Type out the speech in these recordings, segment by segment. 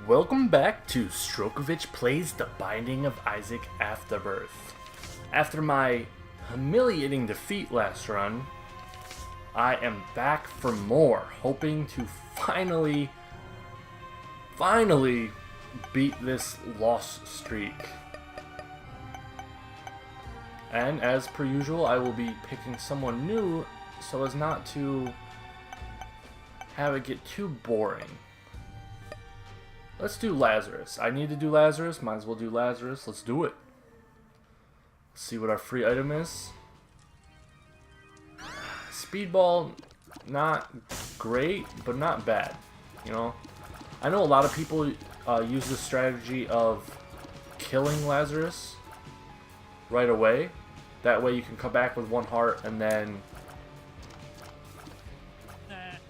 Welcome back to Strokovich Plays The Binding of Isaac Afterbirth. After my humiliating defeat last run, I am back for more, hoping to finally beat this loss streak. And as per usual, I will be picking someone new so as not to have it get too boring. Let's do Lazarus. I need to do Lazarus. Might as well do Lazarus. Let's do it. Let's see what our free item is. Speedball, not great, but not bad. You know, I know a lot of people use the strategy of killing Lazarus right away. That way you can come back with one heart and then...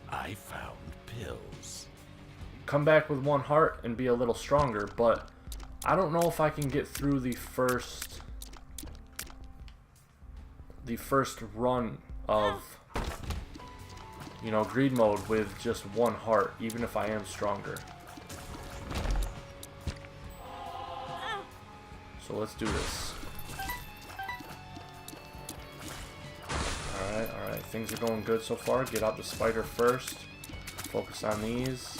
I found pills. Come back with one heart and be a little stronger, but I don't know if I can get through the first run of, you know, greed mode with just one heart, even if I am stronger. So let's do this. Alright, things are going good so far. Get out the spider first. Focus on these.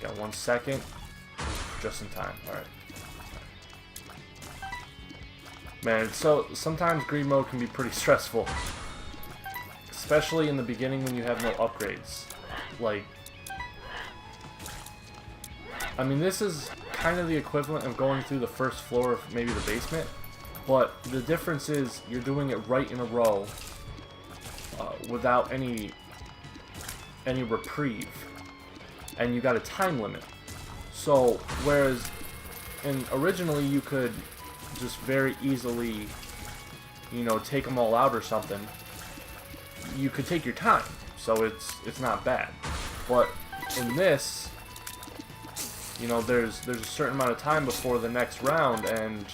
Got 1 second. Just in time. Alright. Man, so sometimes greed mode can be pretty stressful. Especially in the beginning when you have no upgrades. Like, I mean, this is kind of the equivalent of going through the first floor of maybe the basement. But the difference is you're doing it right in a row without any reprieve. And you got a time limit. So, whereas originally you could just very easily, you know, take them all out or something, you could take your time. So it's not bad. But in this, you know, there's a certain amount of time before the next round, and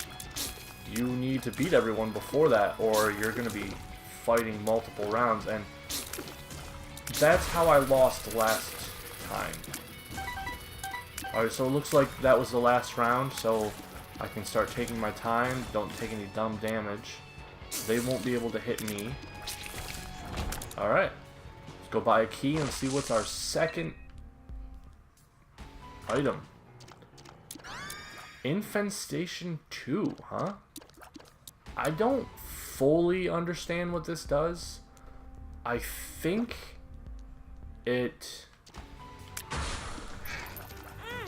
you need to beat everyone before that, or you're going to be fighting multiple rounds, and that's how I lost last time. Alright, so it looks like that was the last round, so I can start taking my time, don't take any dumb damage. They won't be able to hit me. Alright, let's go buy a key and see what's our second item. Infestation 2, huh? I don't fully understand what this does. I think it...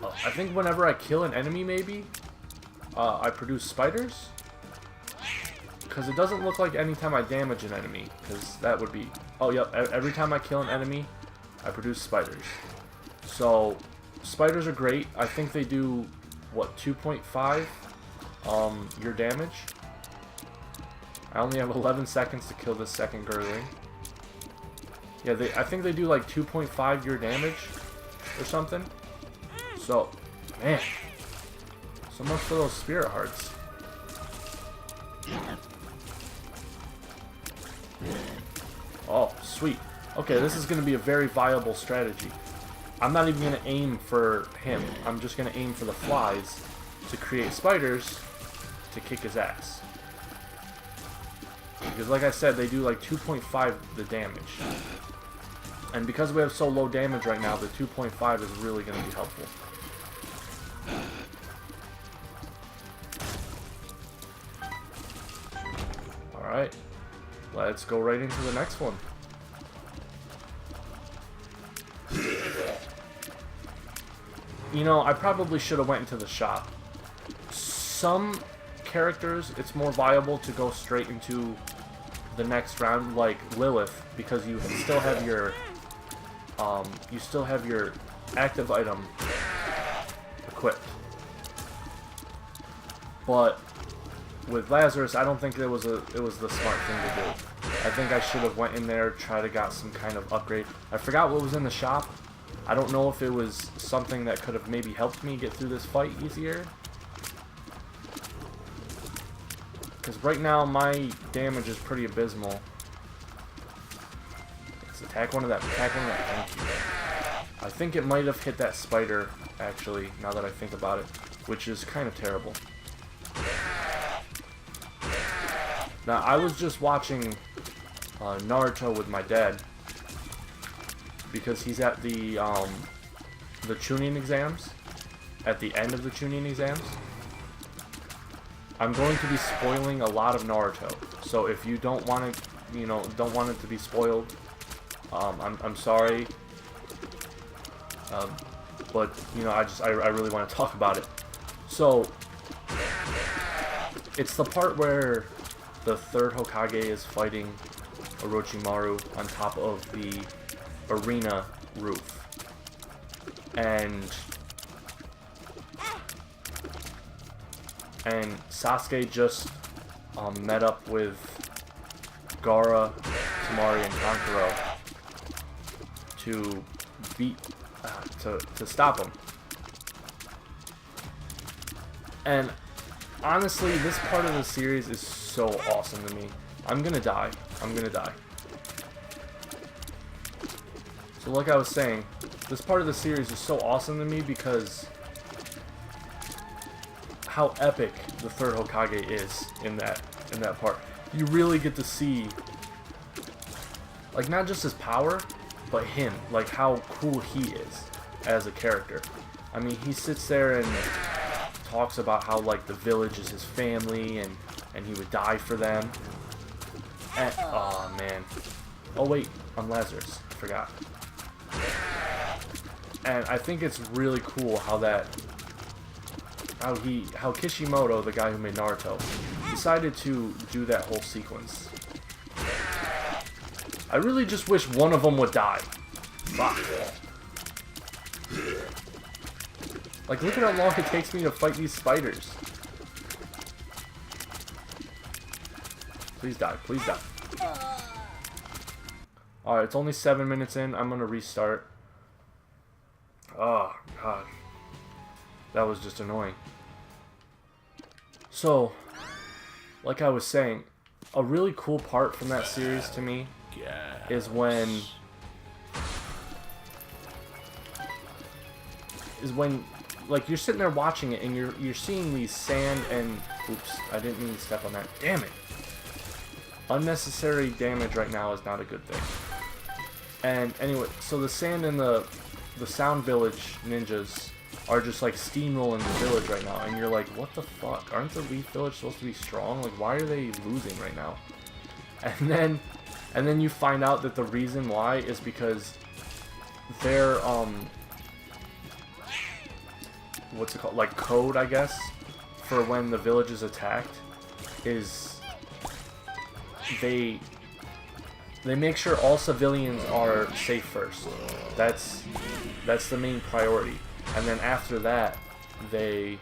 I think whenever I kill an enemy, maybe, I produce spiders? Because it doesn't look like anytime I damage an enemy, because that would be... Oh, yep, every time I kill an enemy, I produce spiders. So, spiders are great. I think they do, what, 2.5 your damage? I only have 11 seconds to kill this second Gurley. Yeah, I think they do like 2.5 your damage or something. So, man, so much for those spirit hearts. Oh, sweet. Okay, this is going to be a very viable strategy. I'm not even going to aim for him. I'm just going to aim for the flies to create spiders to kick his ass. Because like I said, they do like 2.5 the damage. And because we have so low damage right now, the 2.5 is really going to be helpful. Alright, let's go right into the next one. You know, I probably should have went into the shop. Some characters, it's more viable to go straight into the next round, like Lilith, because you still have your active item equipped. But with Lazarus, I don't think it was the smart thing to do. I think I should have went in there, tried to got some kind of upgrade. I forgot what was in the shop. I don't know if it was something that could have maybe helped me get through this fight easier. Because right now my damage is pretty abysmal. Let's attack one of them. Attack one of them. Thank you. I think it might have hit that spider, actually, now that I think about it, which is kind of terrible. Now, I was just watching Naruto with my dad, because he's at the Chunin exams, at the end of the Chunin exams. I'm going to be spoiling a lot of Naruto, so if you don't want to, you know, don't want it to be spoiled, I'm sorry, but, you know, I really want to talk about it. So, it's the part where the third Hokage is fighting Orochimaru on top of the arena roof. And Sasuke just met up with Gaara, Temari, and Kankuro to beat, to stop him. And honestly, this part of the series is so awesome to me. I'm gonna die. I'm gonna die. So like I was saying, this part of the series is so awesome to me because how epic the third Hokage is in that part. You really get to see, like, not just his power, but him, like how cool he is as a character. I mean, he sits there and talks about how, like, the village is his family and he would die for them. And, oh man. Oh wait, I'm Lazarus. I forgot. And I think it's really cool how Kishimoto, the guy who made Naruto, decided to do that whole sequence. I really just wish one of them would die. Fuck. Like, look at how long it takes me to fight these spiders. Please die, please die. Alright, it's only 7 minutes in. I'm gonna restart. Oh, God. That was just annoying. So, like I was saying, a really cool part from that series to me is when like, you're sitting there watching it and you're seeing these sand and, oops, I didn't mean to step on that. Damn it. Unnecessary damage right now is not a good thing. And anyway, so the sand and the Sound Village ninjas are just like steamrolling the village right now, and you're like, what the fuck? Aren't the Leaf Village supposed to be strong? Like, why are they losing right now? And then you find out that the reason why is because their what's it called? Like, code, I guess, for when the village is attacked is they make sure all civilians are safe first. That's the main priority. And then after that, they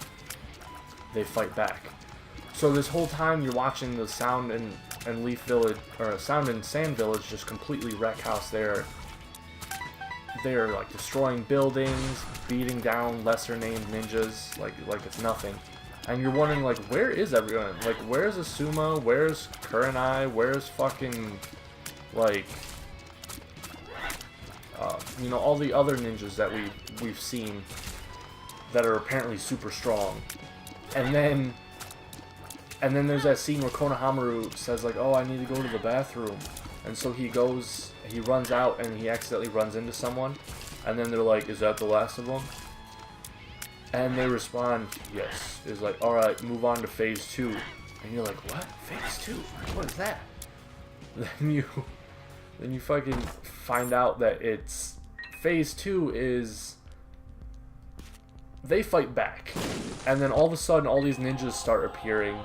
fight back. So this whole time you're watching the Sound and Leaf Village, or Sound and Sand Village, just completely wreck house. They're like destroying buildings, beating down lesser named ninjas like it's nothing. And you're wondering, like, where is everyone? Like, where's Asuma? Where's Kurenai? Where's fucking, like, you know, all the other ninjas that we've seen that are apparently super strong. And then there's that scene where Konohamaru says, like, oh, I need to go to the bathroom. And so he runs out and he accidentally runs into someone. And then they're like, is that the last of them? And they respond, yes. It's like, alright, move on to phase 2. And you're like, what? Phase 2? What is that? Then you fucking find out that it's phase 2 is they fight back, and then all of a sudden all these ninjas start appearing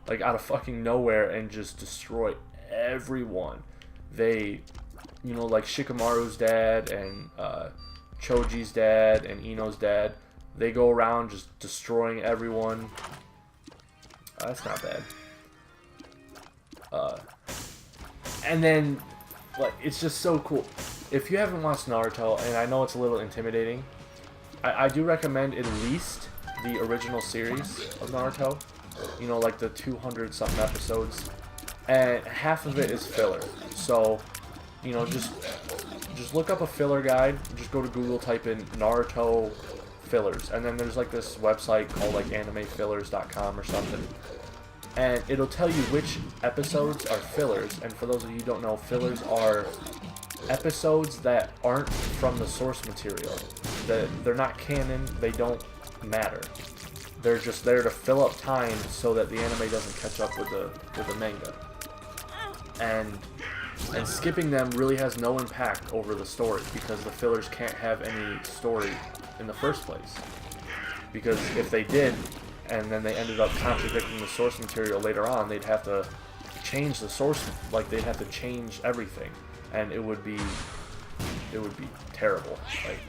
like out of fucking nowhere and just destroy everyone. They, you know, like Shikamaru's dad and Choji's dad and Ino's dad, they go around just destroying everyone. That's not bad. And then, like, it's just so cool. If you haven't watched Naruto, and I know it's a little intimidating, I do recommend at least the original series of Naruto. You know, like the 200-something episodes. And half of it is filler. So, you know, just look up a filler guide. Just go to Google, type in Naruto fillers, and then there's like this website called like animefillers.com or something, and it'll tell you which episodes are fillers. And for those of you who don't know, fillers are episodes that aren't from the source material. They're not canon. They don't matter. They're just there to fill up time so that the anime doesn't catch up with the manga. And skipping them really has no impact over the story, because the fillers can't have any story in the first place. Because if they did, and then they ended up contradicting the source material later on, they'd have to change the source, like they'd have to change everything, and it would be terrible. Like,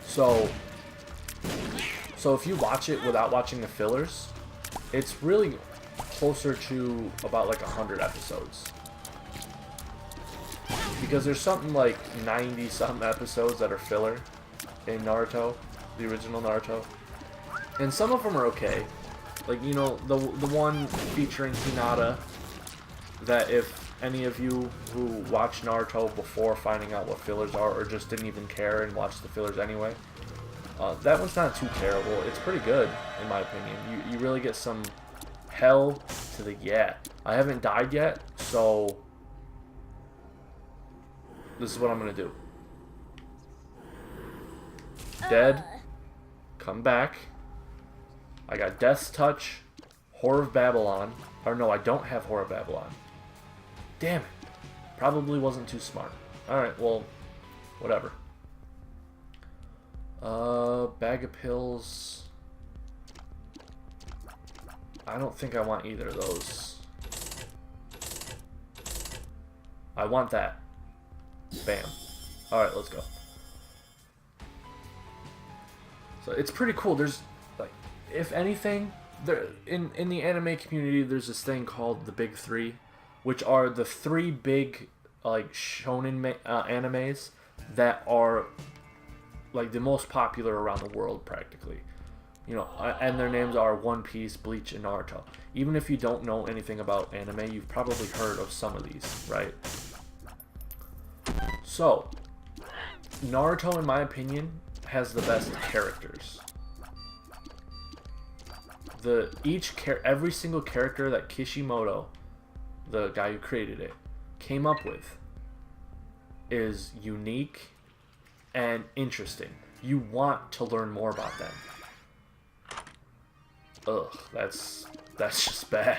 so if you watch it without watching the fillers, it's really closer to about like 100 episodes. Because there's something like 90-something episodes that are filler in Naruto, the original Naruto. And some of them are okay. Like, you know, the one featuring Hinata, that if any of you who watched Naruto before finding out what fillers are, or just didn't even care and watched the fillers anyway, that one's not too terrible. It's pretty good, in my opinion. You really get some hell to the yeah. I haven't died yet, so this is what I'm gonna do. Dead. Come back. I got Death's Touch, Whore of Babylon. Or no, I don't have Whore of Babylon. Damn it. Probably wasn't too smart. Alright, well, whatever. Bag of pills. I don't think I want either of those. I want that. Bam. Alright, let's go. So it's pretty cool. There's, like, if anything, there in the anime community, there's this thing called the Big Three, which are the three big, like, shonen animes that are, like, the most popular around the world, practically. You know, and their names are One Piece, Bleach, and Naruto. Even if you don't know anything about anime, you've probably heard of some of these, right? So, Naruto, in my opinion, has the best characters. Every single character that Kishimoto, the guy who created it, came up with is unique and interesting. You want to learn more about them. Ugh, that's just bad.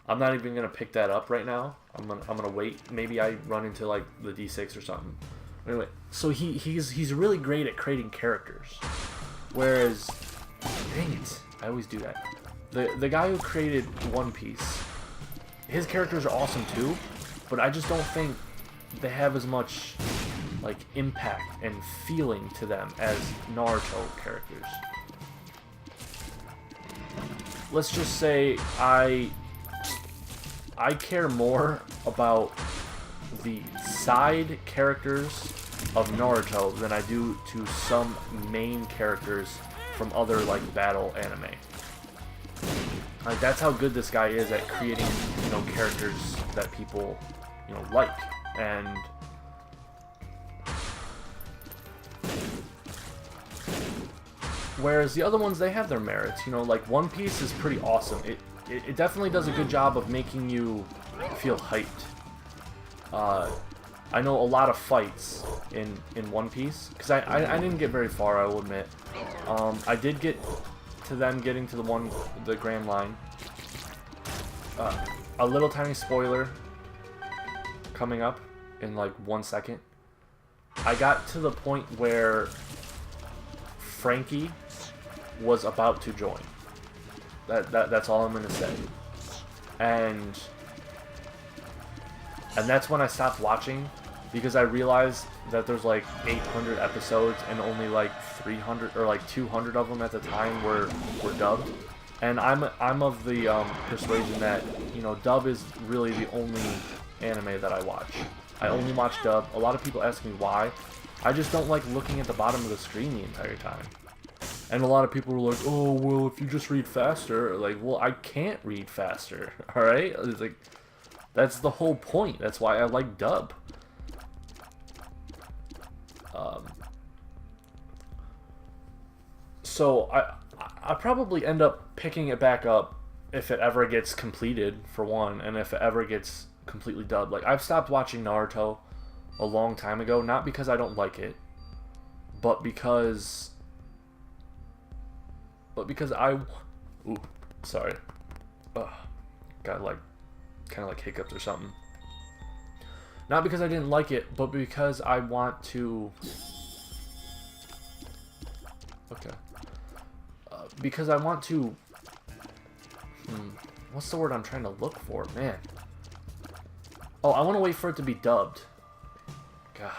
I'm not even gonna pick that up right now. I'm gonna wait. Maybe I run into like the D6 or something. Anyway, so he's really great at creating characters. Whereas, dang it, I always do that. The guy who created One Piece, his characters are awesome too, but I just don't think they have as much like impact and feeling to them as Naruto characters. Let's just say I care more about the side characters of Naruto than I do to some main characters from other like battle anime. Like, that's how good this guy is at creating, you know, characters that people, you know, like. And whereas the other ones, they have their merits. You know, like One Piece is pretty awesome. It definitely does a good job of making you feel hyped. I know a lot of fights in One Piece, because I didn't get very far, I will admit. I did get to them getting to the Grand Line. A little tiny spoiler coming up in like 1 second. I got to the point where Frankie was about to join. That's all I'm gonna say. And that's when I stopped watching, because I realized that there's like 800 episodes and only like 300 or like 200 of them at the time were dubbed. And I'm of the persuasion that, you know, dub is really the only anime that I watch. I only watch dub. A lot of people ask me why. I just don't like looking at the bottom of the screen the entire time. And a lot of people were like, oh, well, if you just read faster. Like, well, I can't read faster, alright? It's like, That's the whole point. That's why I like dub. So I probably end up picking it back up if it ever gets completed, for one, and if it ever gets completely dubbed. Like, I've stopped watching Naruto a long time ago, not because I don't like it, but because I... Ooh, sorry. Ugh, got like, kind of like hiccups or something. Not because I didn't like it, but because I want to... Okay. Because I want to... What's the word I'm trying to look for? Man. Oh, I want to wait for it to be dubbed. God.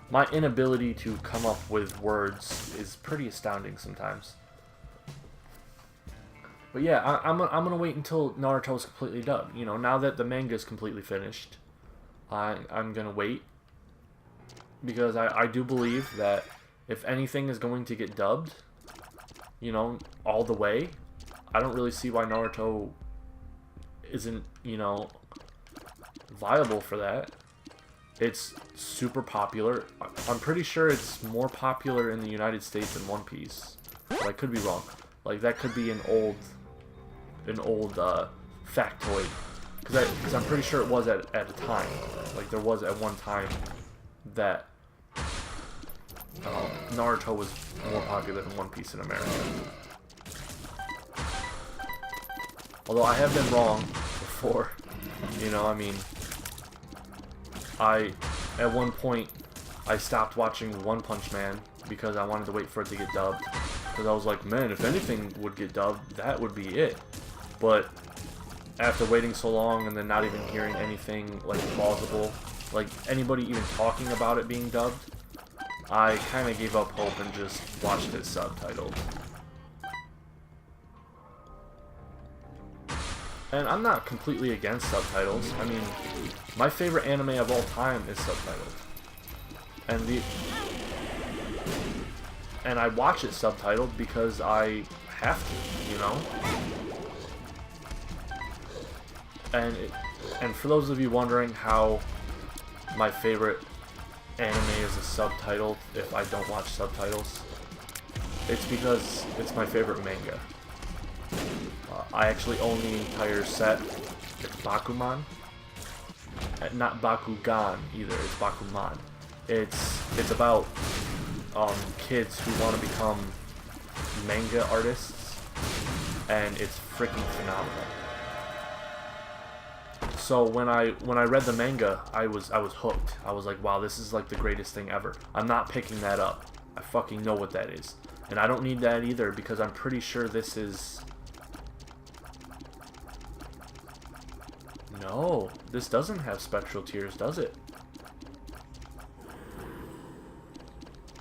My inability to come up with words is pretty astounding sometimes. But yeah, I'm gonna wait until Naruto is completely dubbed. You know, now that the manga is completely finished, I'm gonna wait. Because I do believe that if anything is going to get dubbed, you know, all the way, I don't really see why Naruto isn't, you know, viable for that. It's super popular. I'm pretty sure it's more popular in the United States than One Piece. But I could be wrong. Like, that could be an old factoid. Because I'm pretty sure it was at a time. Like, there was at one time that Naruto was more popular than One Piece in America. Although I have been wrong before. You know, I mean... at one point, I stopped watching One Punch Man because I wanted to wait for it to get dubbed. Because I was like, man, if anything would get dubbed, that would be it. But after waiting so long and then not even hearing anything like plausible, like anybody even talking about it being dubbed, I kind of gave up hope and just watched it subtitled. And I'm not completely against subtitles. I mean, my favorite anime of all time is subtitled. And I watch it subtitled because I have to, you know? And for those of you wondering how my favorite anime is subtitled if I don't watch subtitles, it's because it's my favorite manga. I actually own the entire set. It's Bakuman. Not Bakugan either, it's Bakuman. It's about kids who want to become manga artists, and it's freaking phenomenal. So when I read the manga, I was hooked. I was like, wow, this is like the greatest thing ever. I'm not picking that up. I fucking know what that is. And I don't need that either because I'm pretty sure this is... No, this doesn't have spectral tears, does it?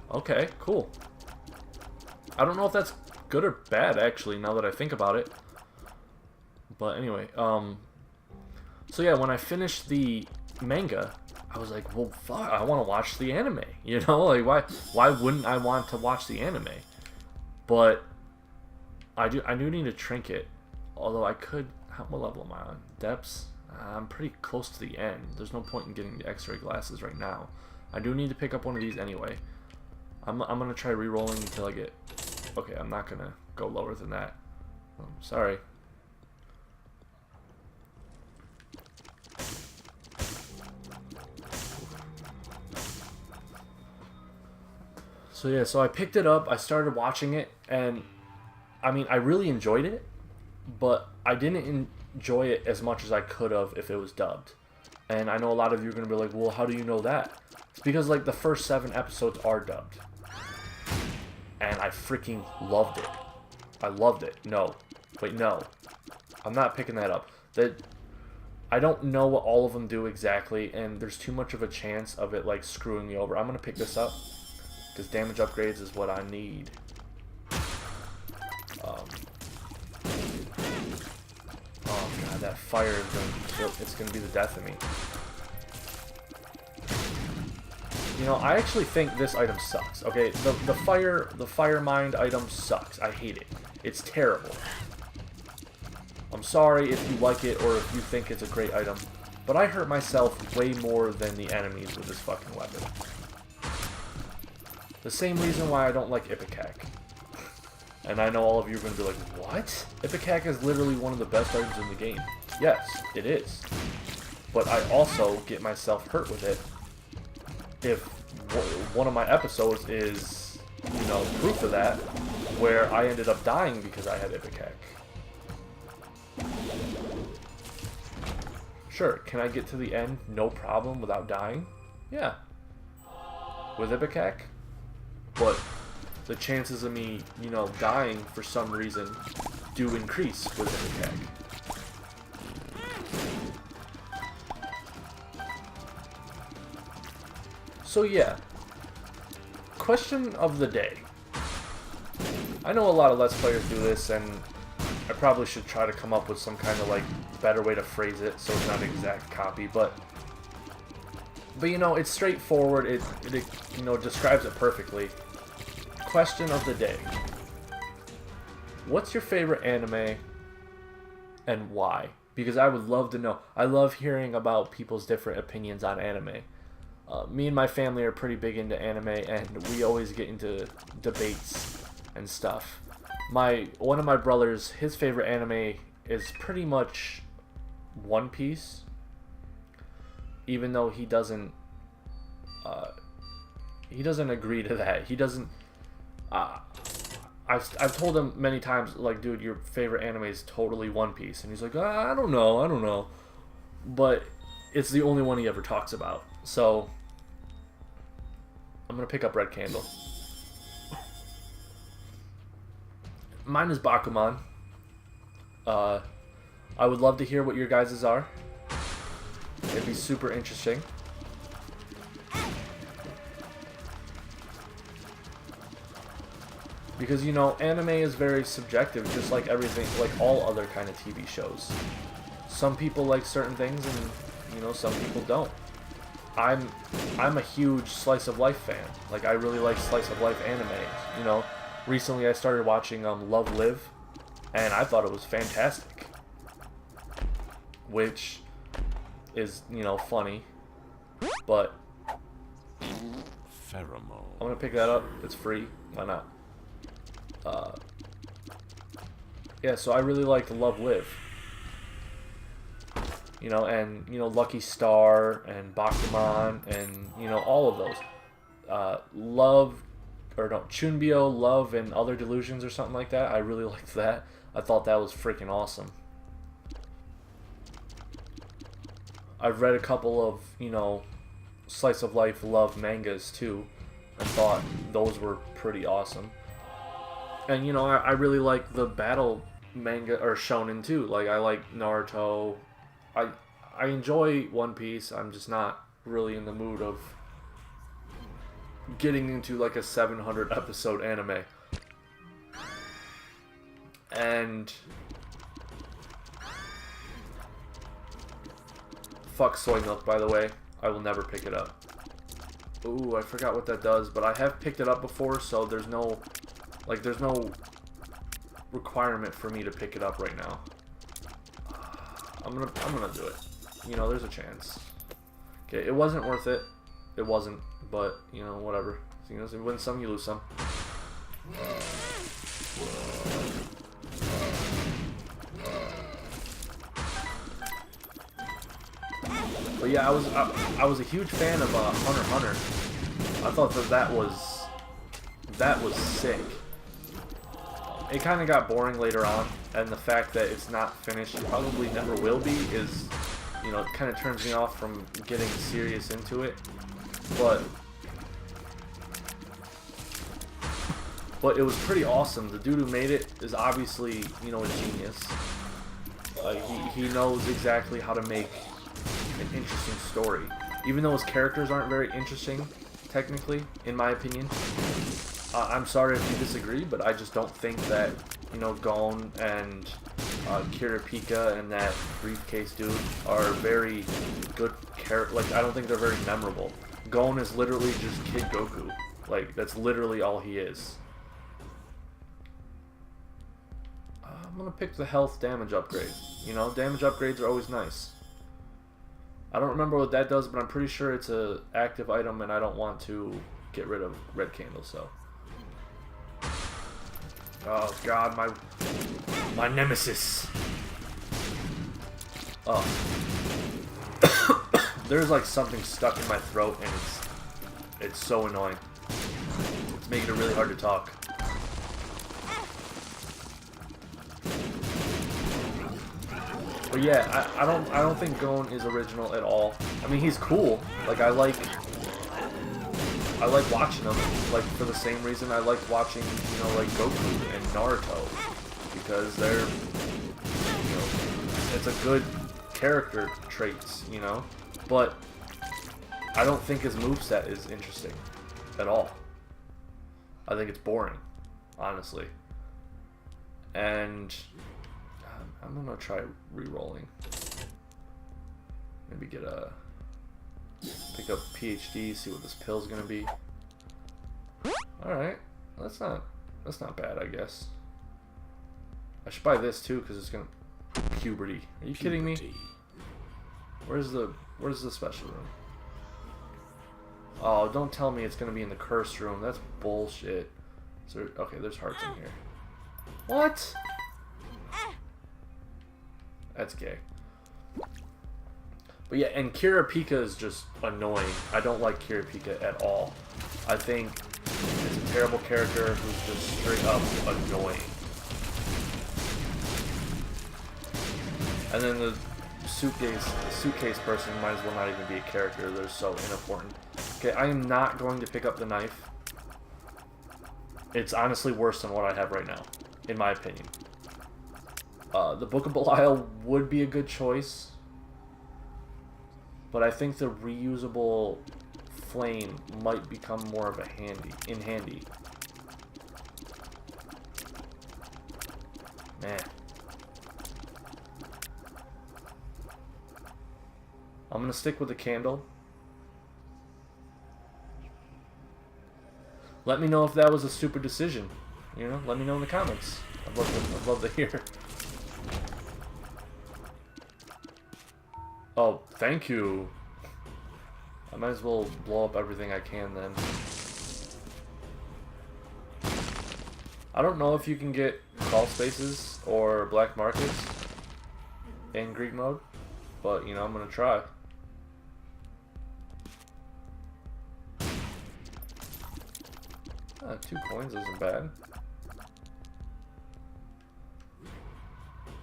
Okay, cool. I don't know if that's good or bad, actually, now that I think about it. But anyway, so yeah, when I finished the manga, I was like, well, fuck, I want to watch the anime, you know? Like, why wouldn't I want to watch the anime? But I do need a trinket, although I could... What level am I on? Depths? I'm pretty close to the end. There's no point in getting the x-ray glasses right now. I do need to pick up one of these anyway. I'm gonna try re-rolling until I get... Okay, I'm not gonna go lower than that. Sorry. So yeah, so I picked it up, I started watching it, and I mean, I really enjoyed it, but I didn't enjoy it as much as I could have if it was dubbed. And I know a lot of you are going to be like, well, how do you know that? It's because, like, the first 7 episodes are dubbed. And I freaking loved it. I loved it. No. Wait, no. I'm not picking that up. I don't know what all of them do exactly, and there's too much of a chance of it, like, screwing me over. I'm going to pick this up, because damage upgrades is what I need. Oh god, that fire is going to kill. It's going to be the death of me. You know, I actually think this item sucks. Okay, the fire mind item sucks. I hate it. It's terrible. sorry if you like it or if you think it's a great item, but I hurt myself way more than the enemies with this fucking weapon. The same reason why I don't like Ipecac. And I know all of you are going to be like, what? Ipecac is literally one of the best items in the game. Yes, it is. But I also get myself hurt with it if one of my episodes is, you know, proof of that, where I ended up dying because I had Ipecac. Sure, can I get to the end no problem without dying? Yeah. With Ipecac? But the chances of me, you know, dying for some reason do increase with Ipecac. So yeah. Question of the day. I know a lot of Let's Players do this, and I probably should try to come up with some kind of, like, better way to phrase it so it's not an exact copy, but you know, it's straightforward, it you know, describes it perfectly. Question of the day. What's your favorite anime and why? Because I would love to know. I love hearing about people's different opinions on anime. Me and my family are pretty big into anime, and we always get into debates and stuff. One of my brothers, his favorite anime is pretty much One Piece, even though he doesn't agree to that. He doesn't. I've told him many times, like, dude, your favorite anime is totally One Piece, and he's like, I don't know, but it's the only one he ever talks about. So I'm gonna pick up Red Candle. Mine is Bakuman. I would love to hear what your guys's are. It'd be super interesting. Because, you know, anime is very subjective, just like everything, like all other kind of TV shows. Some people like certain things, and, you know, some people don't. I'm a huge slice of life fan. Like, I really like slice of life anime. You know, recently I started watching Love Live, and I thought it was fantastic. Which is, you know, funny, but Pheromone. I'm gonna pick that up. It's free. Why not? Yeah, so I really like Love Live. You know, and, you know, Lucky Star and Bakuman and, you know, all of those. Chunbyo, Love, and Other Delusions or something like that. I really liked that. I thought that was freaking awesome. I've read a couple of, you know, slice of life love mangas too, and thought those were pretty awesome. And, you know, I really like the battle manga, or shonen too. Like, I like Naruto. I enjoy One Piece. I'm just not really in the mood of getting into like a 700 episode anime. And fuck soy milk, by the way. I will never pick it up. Ooh, I forgot what that does, but I have picked it up before, so there's no requirement for me to pick it up right now. I'm gonna do it. You know, there's a chance. Okay, it wasn't worth it. It wasn't, but, you know, whatever. You know, you win some, you lose some. But yeah, I was a huge fan of Hunter x Hunter. I thought that was sick. It kind of got boring later on, and the fact that it's not finished, probably never will be, is, you know, it kind of turns me off from getting serious into it. But it was pretty awesome. The dude who made it is obviously, you know, a genius. He knows exactly how to make an interesting story. Even though his characters aren't very interesting, technically, in my opinion. I'm sorry if you disagree, but I just don't think that, you know, Gon and Kirapika and that briefcase dude are very good characters. Like, I don't think they're very memorable. Gon is literally just Kid Goku. Like, that's literally all he is. I'm gonna pick the health damage upgrade. You know, damage upgrades are always nice. I don't remember what that does, but I'm pretty sure it's a active item, and I don't want to get rid of red candle. So, oh god, my nemesis. Oh, there's like something stuck in my throat, and it's so annoying. It's making it really hard to talk. But yeah, I don't think Gon is original at all. I mean, he's cool. Like I like watching him. Like for the same reason I liked watching, you know, like Goku and Naruto, because they're, you know, it's a good character traits, you know. But I don't think his moveset is interesting at all. I think it's boring, honestly. And I'm gonna try re-rolling. Maybe pick up PhD, see what this pill's gonna be. Alright, that's not bad, I guess. I should buy this too, because it's gonna puberty. Are you kidding me? Where's the special room? Oh, don't tell me it's gonna be in the cursed room. That's bullshit. So okay, there's hearts in here. What? That's gay. But yeah, and Kurapika is just annoying. I don't like Kurapika at all. I think it's a terrible character who's just straight up annoying. And then the suitcase person might as well not even be a character. They're so unimportant. Okay, I am not going to pick up the knife. It's honestly worse than what I have right now, in my opinion. The Book of Belial would be a good choice, but I think the reusable flame might become more of a handy. Man. I'm gonna stick with the candle. Let me know if that was a stupid decision. You know, let me know in the comments. I'd love to hear. Oh, thank you. I might as well blow up everything I can then. I don't know if you can get crawl spaces or black markets in Greek mode, but you know, I'm gonna try. 2 coins isn't bad.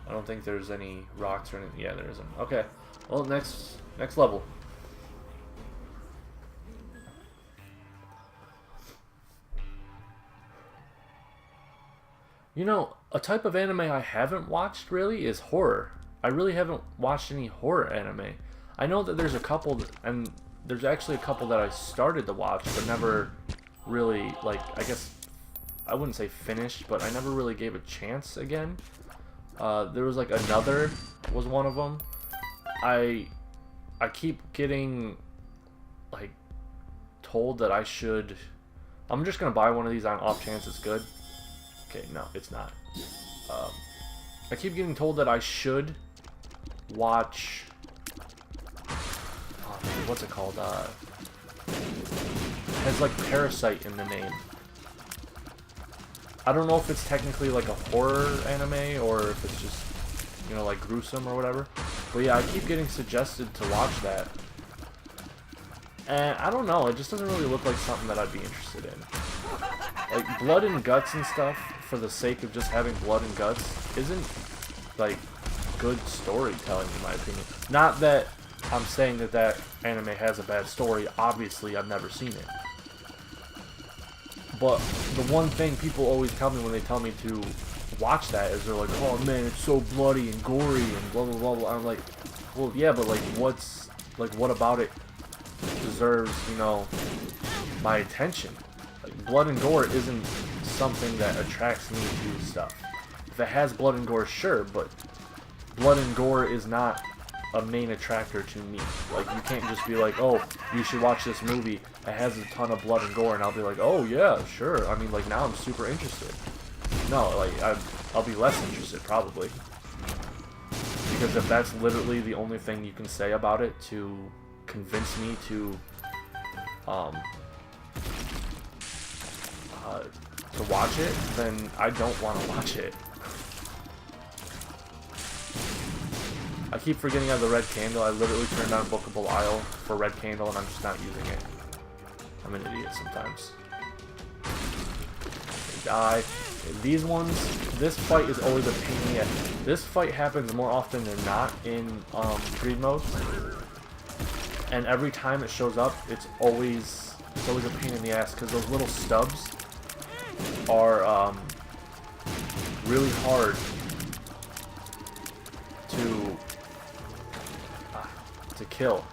I don't think there's any rocks or anything. Yeah, there isn't. Okay. Well, next level. You know, a type of anime I haven't watched really is horror. I really haven't watched any horror anime. I know that there's a couple, and there's actually a couple that I started to watch, but never really, like, I guess, I wouldn't say finished, but I never really gave a chance again. There was like Another was one of them. I keep getting like told that I should. I'm just gonna buy one of these on off chance it's good. Okay, no, it's not. I keep getting told that I should watch. Oh, what's it called? It has like Parasite in the name. I don't know if it's technically like a horror anime or if it's just, you know, like gruesome or whatever. But yeah, I keep getting suggested to watch that. And I don't know, it just doesn't really look like something that I'd be interested in. Like, blood and guts and stuff, for the sake of just having blood and guts, isn't, like, good storytelling in my opinion. Not that I'm saying that that anime has a bad story. Obviously, I've never seen it. But the one thing people always tell me when they tell me to watch that is they're like, oh man, it's so bloody and gory and blah blah blah blah. I'm like, well yeah, but like what about it deserves, you know, my attention? Like, blood and gore isn't something that attracts me to stuff. If it has blood and gore, sure, but blood and gore is not a main attractor to me. Like, you can't just be like, oh, you should watch this movie, it has a ton of blood and gore, and I'll be like, oh yeah, sure. I mean, like, now I'm super interested. No, like, I'll be less interested, probably. Because if that's literally the only thing you can say about it to convince me to watch it, then I don't want to watch it. I keep forgetting I have the red candle. I literally turned on bookable aisle for red candle and I'm just not using it. I'm an idiot sometimes. They die. These ones, this fight is always a pain in the ass. This fight happens more often than not in greed mode. And every time it shows up, it's always a pain in the ass because those little stubs are really hard to kill.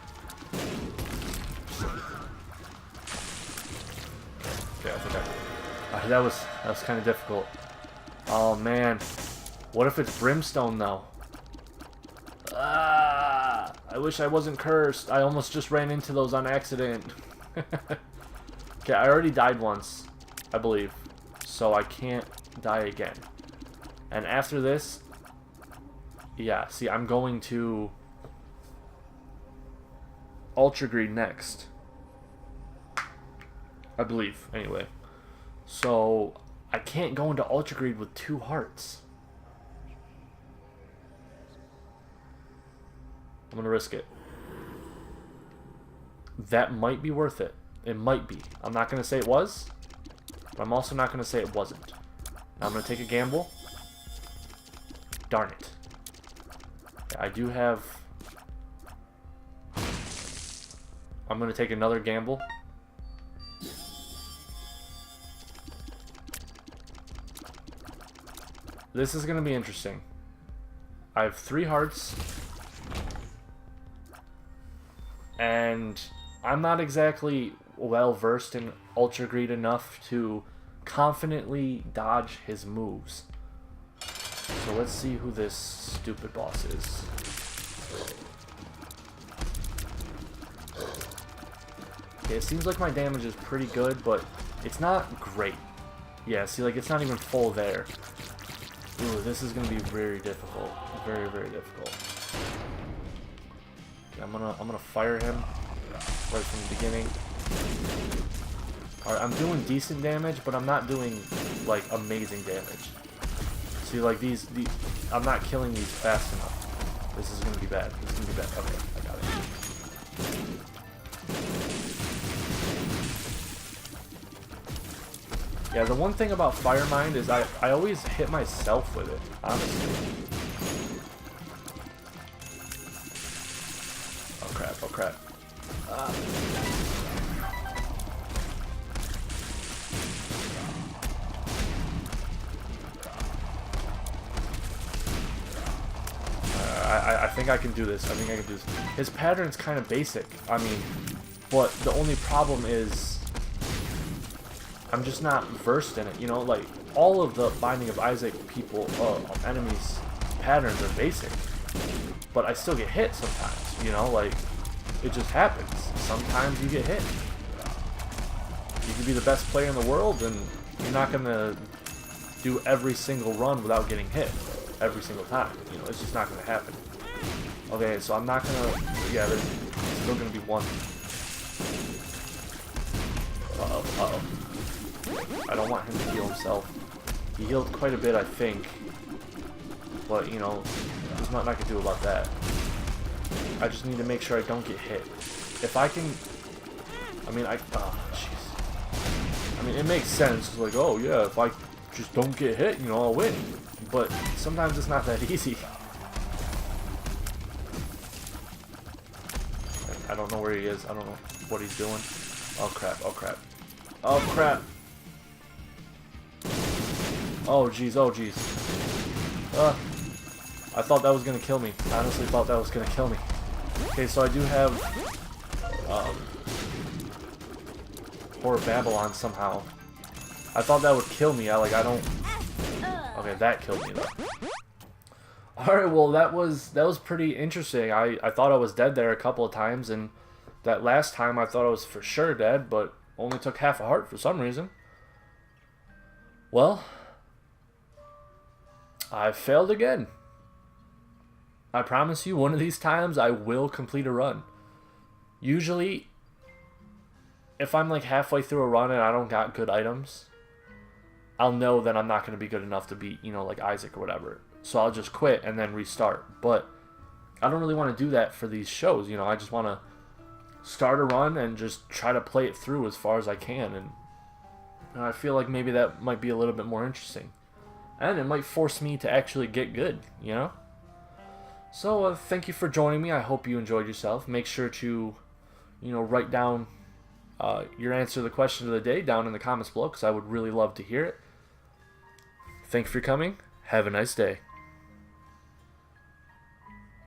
Okay, I think that was kind of difficult. Oh man, what if it's brimstone though? Ah, I wish I wasn't cursed. I almost just ran into those on accident. Okay, I already died once, I believe, so I can't die again. And after this, yeah, see, I'm going to Ultra Greed next, I believe, anyway. So, I can't go into Ultra Greed with 2 hearts. I'm gonna risk it. That might be worth it. It might be. I'm not gonna say it was, but I'm also not gonna say it wasn't. Now I'm gonna take a gamble. Darn it. I do have... I'm gonna take another gamble. This is gonna be interesting. I have 3 hearts. And I'm not exactly well versed in Ultra Greed enough to confidently dodge his moves. So let's see who this stupid boss is. Okay, it seems like my damage is pretty good, but it's not great. Yeah, see, like, it's not even full there. Ooh, this is gonna be very difficult. Very, very difficult. Okay, I'm gonna fire him right from the beginning. Alright, I'm doing decent damage, but I'm not doing, like, amazing damage. See, like, these I'm not killing these fast enough. This is gonna be bad. This is gonna be bad. Okay, I got it. Yeah, the one thing about Fire Mind is I always hit myself with it, honestly. Oh crap, oh crap. I think I can do this. I think I can do this. His pattern's kind of basic. I mean, but the only problem is I'm just not versed in it. You know, like, all of the Binding of Isaac people, enemies' patterns are basic. But I still get hit sometimes, you know? Like, it just happens. Sometimes you get hit. You could be the best player in the world, and you're not going to do every single run without getting hit. Every single time. You know, it's just not going to happen. Okay, so I'm not going to... Yeah, there's still going to be one. Uh-oh, uh-oh. I don't want him to heal himself. He healed quite a bit, I think. But, you know, there's nothing I can do about that. I just need to make sure I don't get hit. If I can... I mean, oh, jeez. I mean, it makes sense. It's like, oh, yeah, if I just don't get hit, you know, I'll win. But sometimes it's not that easy. I don't know where he is. I don't know what he's doing. Oh, crap. Oh, crap. Oh, crap. Oh, jeez. Oh, jeez. I thought that was going to kill me. I honestly thought that was going to kill me. Okay, so I do have Whore of Babylon somehow. I thought that would kill me. I don't... Okay, that killed me, though. Alright, well, that was pretty interesting. I thought I was dead there a couple of times, and that last time I thought I was for sure dead, but only took half a heart for some reason. Well, I failed again. I promise you, one of these times I will complete a run. Usually, if I'm like halfway through a run and I don't got good items, I'll know that I'm not going to be good enough to beat, like Isaac or whatever. So I'll just quit and then restart. But I don't really want to do that for these shows. I just want to start a run and just try to play it through as far as I can. And I feel like maybe that might be a little bit more interesting. And it might force me to actually get good, So thank you for joining me. I hope you enjoyed yourself. Make sure to, write down your answer to the question of the day down in the comments below, because I would really love to hear it. Thank you for coming. Have a nice day.